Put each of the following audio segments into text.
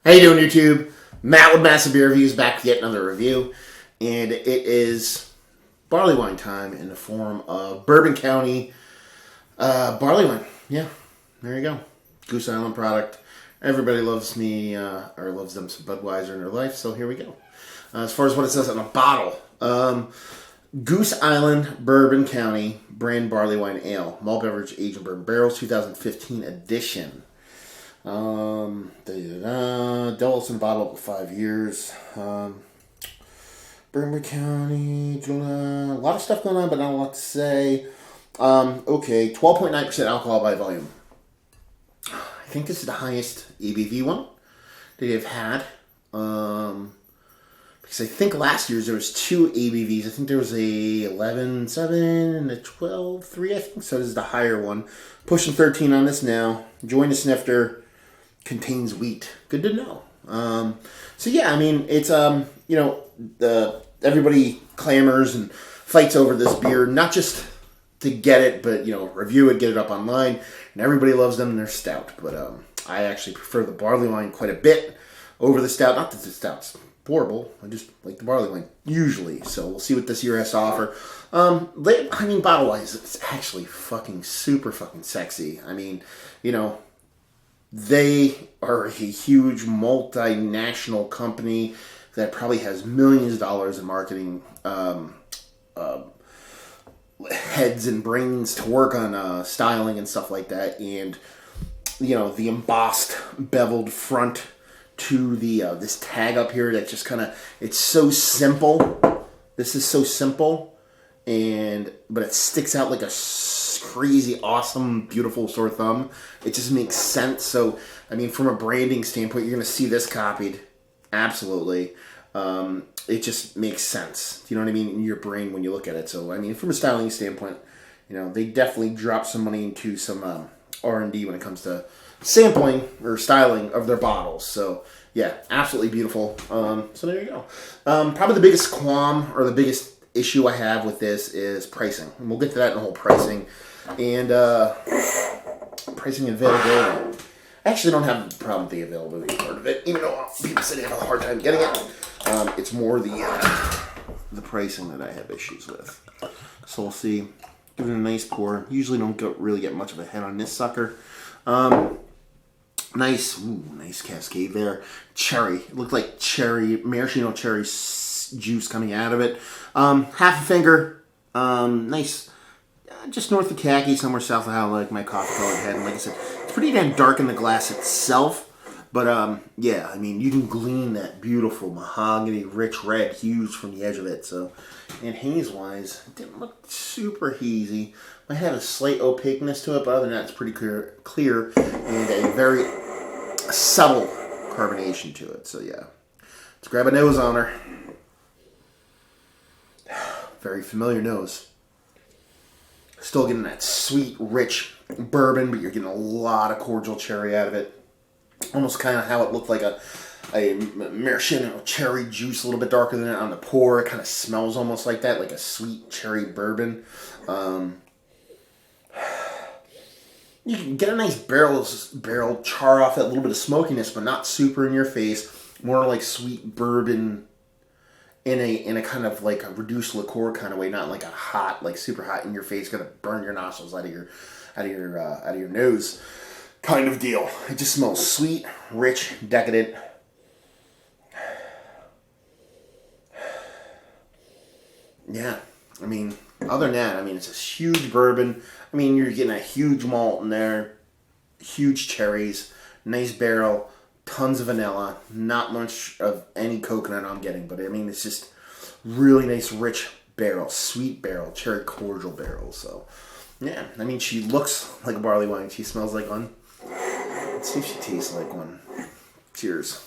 How you doing, YouTube? Matt with Massive Beer Reviews back with yet another review. And it is Barleywine time in the form of Bourbon County Barleywine. Yeah, there you go. Goose Island product. Everybody loves me, or loves them some Budweiser in their life, so here we go. As far as what it says on the bottle. Goose Island Bourbon County brand Barleywine Ale. Malt beverage aged in bourbon barrels, 2015 edition. Devil's in the bottle for 5 years. Bourbon County, a lot of stuff going on, but not a lot to say. Okay, 12.9% alcohol by volume. I think this is the highest ABV one that they've had. Because I think last year's there was 2 ABVs. I think there was a 11.7 and a 12.3, I think. So this is the higher one. Pushing 13 on this now. Join the snifter. Contains wheat. Good to know. So yeah, I mean, it's, everybody clamors and fights over this beer, not just to get it, but, review it, get it up online, and everybody loves them and they're stout. But I actually prefer the Barleywine quite a bit over the stout. Not that the stout's horrible. I just like the Barleywine usually. So we'll see what this year has to offer. Bottle-wise, it's actually super fucking sexy. I mean, they are a huge multinational company that probably has millions of dollars in marketing heads and brains to work on styling and stuff like that. And, the embossed, beveled front to the this tag up here that just kind of, it's so simple. This is so simple, but it sticks out like a crazy, awesome, beautiful sore thumb. It just makes sense. So, I mean, from a branding standpoint, you're going to see this copied. Absolutely. It just makes sense. Do you know what I mean? In your brain when you look at it. So, I mean, from a styling standpoint, they definitely drop some money into some R&D when it comes to sampling or styling of their bottles. So, yeah, absolutely beautiful. So, there you go. Probably the biggest qualm or the biggest issue I have with this is pricing. And we'll get to that in the whole pricing and pricing and availability. I actually don't have a problem with the availability part of it, even though people say they have a hard time getting it. It's more the pricing that I have issues with. So we'll see. Give it a nice pour. Usually don't really get much of a head on this sucker. Nice cascade there. Cherry. It looked like maraschino cherry juice coming out of it. Half a finger. Nice. Just north of khaki, somewhere south of how I like my coffee colored head. And like I said, it's pretty damn dark in the glass itself. But, yeah, I mean, you can glean that beautiful mahogany, rich red hues from the edge of it. So, and haze-wise, it didn't look super hazy. Might have a slight opaqueness to it, but other than that, it's pretty clear and a very subtle carbonation to it. So, yeah. Let's grab a nose on her. Very familiar nose. Still getting that sweet, rich bourbon, but you're getting a lot of cordial cherry out of it. Almost kind of how it looked like a maraschino cherry juice, a little bit darker than that on the pour. It kind of smells almost like that, like a sweet cherry bourbon. You can get a nice barrel char off that, little bit of smokiness, but not super in your face. More like sweet bourbon in a kind of like a reduced liqueur kind of way, not like a hot, like super hot in your face, gonna burn your nostrils out of your nose kind of deal. It just smells sweet, rich, decadent. Yeah, I mean, other than that, I mean, it's a huge bourbon. I mean, you're getting a huge malt in there, huge cherries, nice barrel, tons of vanilla, not much of any coconut I'm getting, but I mean, it's just really nice, rich barrel, sweet barrel, cherry cordial barrel. So, yeah, I mean, she looks like a barley wine. She smells like one. Let's see if she tastes like one. Cheers.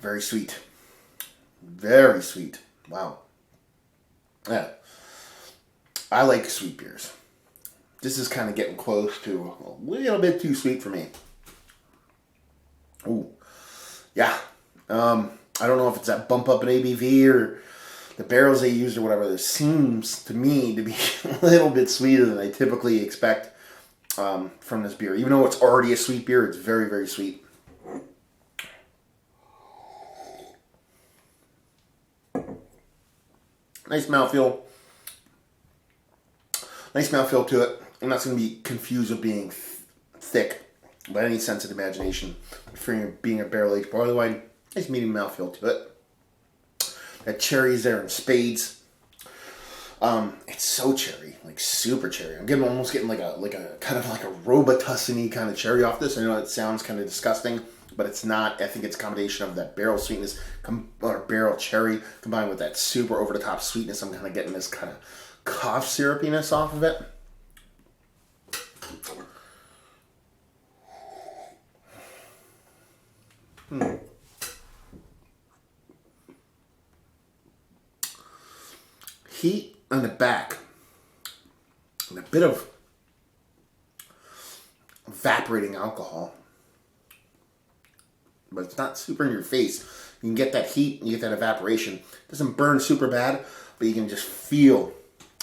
Very sweet. Very sweet. Wow. Yeah. I like sweet beers. This is kind of getting close to a little bit too sweet for me. Ooh. Yeah. I don't know if it's that bump up in ABV or the barrels they used or whatever, this seems to me to be a little bit sweeter than I typically expect from this beer. Even though it's already a sweet beer, it's very, very sweet. Nice mouthfeel. Nice mouthfeel to it. I'm not going to be confused with being thick by any sense of imagination. For being a barrel-aged barley wine, nice medium mouthfeel to it. That cherry's there in spades. It's so cherry, like super cherry. I'm almost getting like a kind of like a Robitussin-y kind of cherry off this. I know it sounds kind of disgusting, but it's not. I think it's a combination of that barrel sweetness or barrel cherry combined with that super over the top sweetness. I'm kind of getting this kind of cough syrupiness off of it. Heat on the back and a bit of evaporating alcohol, but it's not super in your face. You can get that heat and you get that evaporation. It doesn't burn super bad, but you can just feel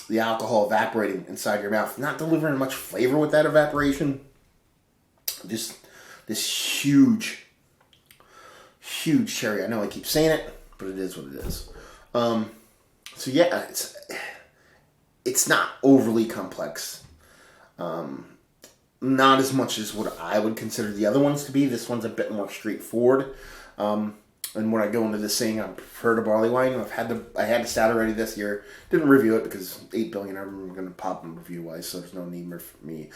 the alcohol evaporating inside your mouth, not delivering much flavor with that evaporation. Just this huge cherry. I know I keep saying it, but it is what it is. So yeah, it's not overly complex. Not as much as what I would consider the other ones to be. This one's a bit more straightforward. And when I go into this saying I prefer the barley wine, I had the stout already this year. Didn't review it because 8 billion of them are going to pop in review wise, so there's no need for me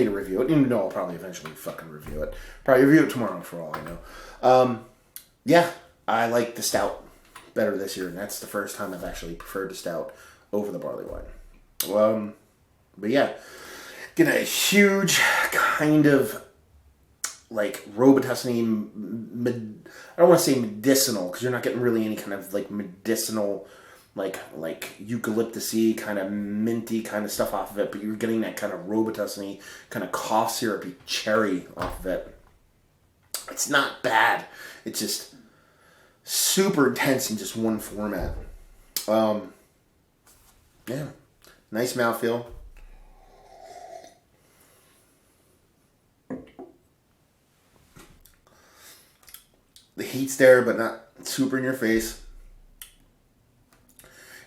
to review it. Even though I'll probably eventually fucking review it. Probably review it tomorrow for all I know. Yeah, I like the stout better this year, and that's the first time I've actually preferred the stout over the barley wine. But yeah, getting a huge kind of like Robitussin-y, I don't want to say medicinal, because you're not getting really any kind of like medicinal, like eucalyptus-y, kind of minty kind of stuff off of it, but you're getting that kind of Robitussin-y, kind of cough syrupy cherry off of it. It's not bad. It's just super intense in just one format. Yeah, nice mouthfeel. The heat's there, but not super in your face.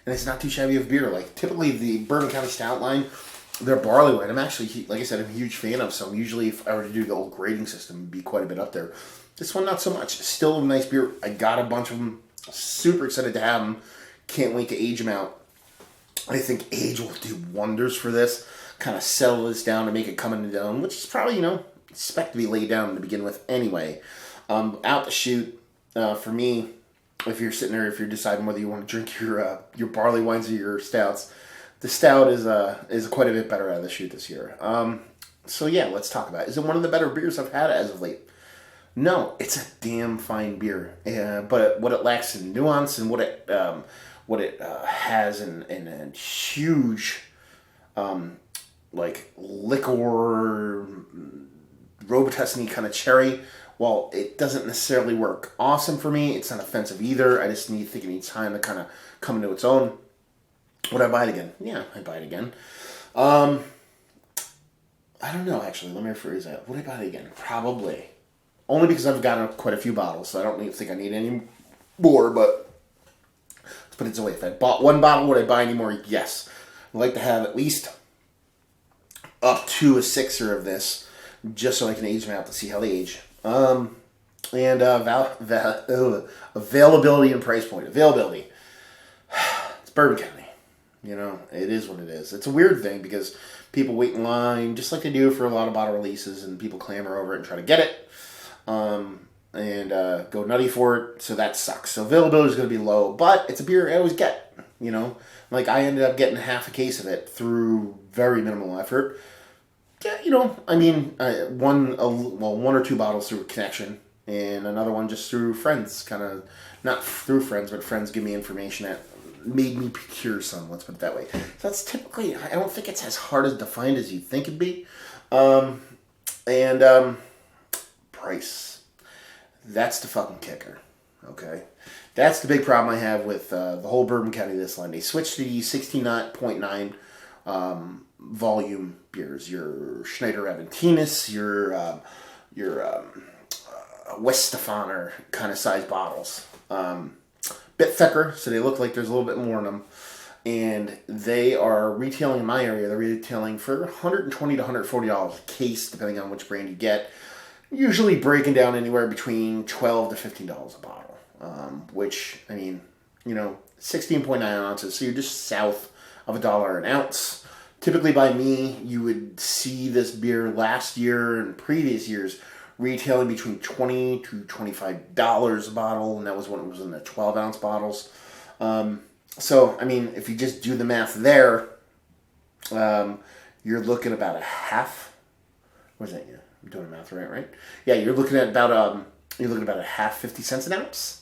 And it's not too shabby of beer. Like, typically the Bourbon County Stout line, their barley wine, I'm actually, like I said, I'm a huge fan of. So usually if I were to do the old grading system, it'd be quite a bit up there. This one, not so much. Still a nice beer. I got a bunch of them. Super excited to have them. Can't wait to age them out. I think age will do wonders for this. Kind of settle this down to make it come into its own, which is probably, expect to be laid down to begin with anyway. Out the chute, for me, if you're sitting there, if you're deciding whether you want to drink your barley wines or your stouts, the stout is quite a bit better out of the chute this year. So yeah, let's talk about it. Is it one of the better beers I've had as of late? No, it's a damn fine beer. But what it lacks in nuance and what it has in huge like liquor Robitussin-y kind of cherry. While it doesn't necessarily work awesome for me, it's not offensive either. I just think it needs time to kind of come into its own. Would I buy it again? Yeah, I'd buy it again. I don't know, actually. Let me rephrase that. Would I buy it again? Probably. Only because I've got quite a few bottles, so I don't think I need any more, but let's put it this way. If I bought one bottle, would I buy any more? Yes. I'd like to have at least up to a sixer of this, just so I can age them out to see how they age. And availability and price point. Availability. It's Bourbon County. It is what it is. It's a weird thing because people wait in line, just like they do for a lot of bottle releases, and people clamor over it and try to get it. And go nutty for it, so that sucks. So availability is going to be low, but it's a beer I always get, Like, I ended up getting half a case of it through very minimal effort. Yeah, one or two bottles through Connection, and another one just through friends, kind of, not through friends, but friends give me information that made me procure some, let's put it that way. So that's typically, I don't think it's as hard as defined as you'd think it'd be. Price. That's the fucking kicker, okay? That's the big problem I have with the whole Bourbon County this line. They switched to the 16.9 volume beers. Your Schneider Aventinus, your Westfaner kind of size bottles. Bit thicker, so they look like there's a little bit more in them. And they are retailing in my area. They're retailing for $120 to $140 a case, depending on which brand you get. Usually breaking down anywhere between $12 to $15 a bottle. Which, I mean, 16.9 ounces, so you're just south of $1 an ounce. Typically by me, you would see this beer last year and previous years retailing between $20 to $25 a bottle, and that was when it was in the 12-ounce bottles. So, I mean, if you just do the math there, you're looking about a half. What is that? Yeah, I'm doing the math right? Yeah, you're looking at about a half, 50 cents an ounce.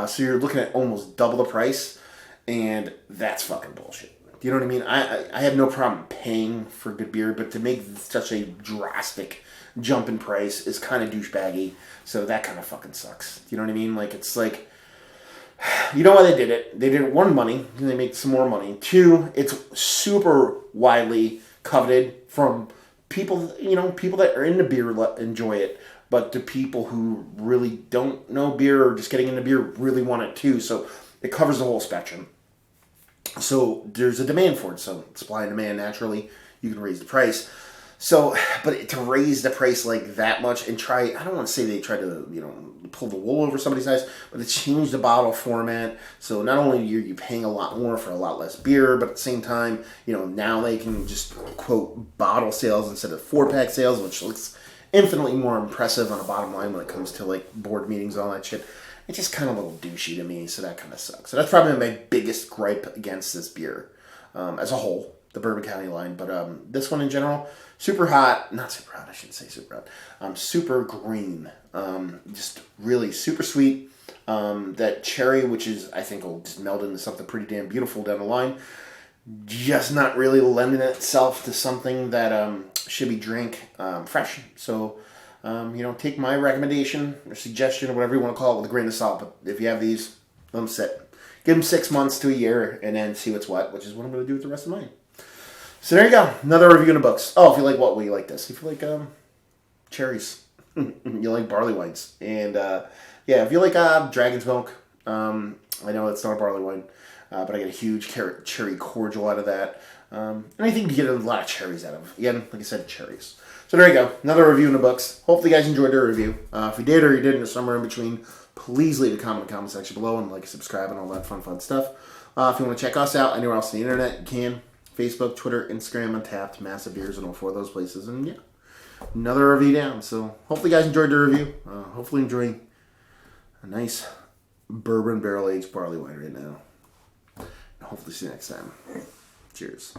So you're looking at almost double the price, and that's fucking bullshit. You know what I mean? I have no problem paying for good beer, but to make such a drastic jump in price is kind of douchebaggy. So that kind of fucking sucks. You know what I mean? Like, it's like, you know why they did it? They did it, one, money, and they make some more money. Two, it's super widely coveted from people, people that are into beer enjoy it, but the people who really don't know beer or just getting into beer really want it too. So it covers the whole spectrum. So there's a demand for it. So supply and demand, naturally, you can raise the price. So, but to raise the price like that much and I don't want to say they try to, pull the wool over somebody's eyes, but they changed the bottle format. So not only are you paying a lot more for a lot less beer, but at the same time, now they can just quote bottle sales instead of 4-pack sales, which looks infinitely more impressive on a bottom line when it comes to like board meetings and all that shit. It's just kind of a little douchey to me, so that kind of sucks. So that's probably my biggest gripe against this beer as a whole, the Bourbon County line. But this one in general, super hot. Not super hot, I shouldn't say super hot. Super green. Just really super sweet. That cherry, which is, I think, will just meld into something pretty damn beautiful down the line. Just not really lending itself to something that should be drank fresh. So, take my recommendation or suggestion or whatever you want to call it with a grain of salt. But if you have these, let them sit. Give them 6 months to a year and then see what's what, which is what I'm going to do with the rest of mine. So there you go. Another review in the books. Oh, if you like what we like this. If you like cherries. You like barley wines. And if you like dragon's milk. I know it's not a barley wine. But I get a huge cherry cordial out of that. Anything to get a lot of cherries out of. Again, like I said, cherries. So there you go. Another review in the books. Hopefully you guys enjoyed the review. If you did or you didn't or somewhere in between, please leave a comment in the comment section below and like, subscribe, and all that fun stuff. If you want to check us out anywhere else on the internet, you can. Facebook, Twitter, Instagram, Untapped, Massive Beers, and all 4 of those places. And yeah, another review down. So hopefully you guys enjoyed the review. Hopefully enjoying a nice bourbon barrel-aged barley wine right now. Hopefully see you next time. Cheers.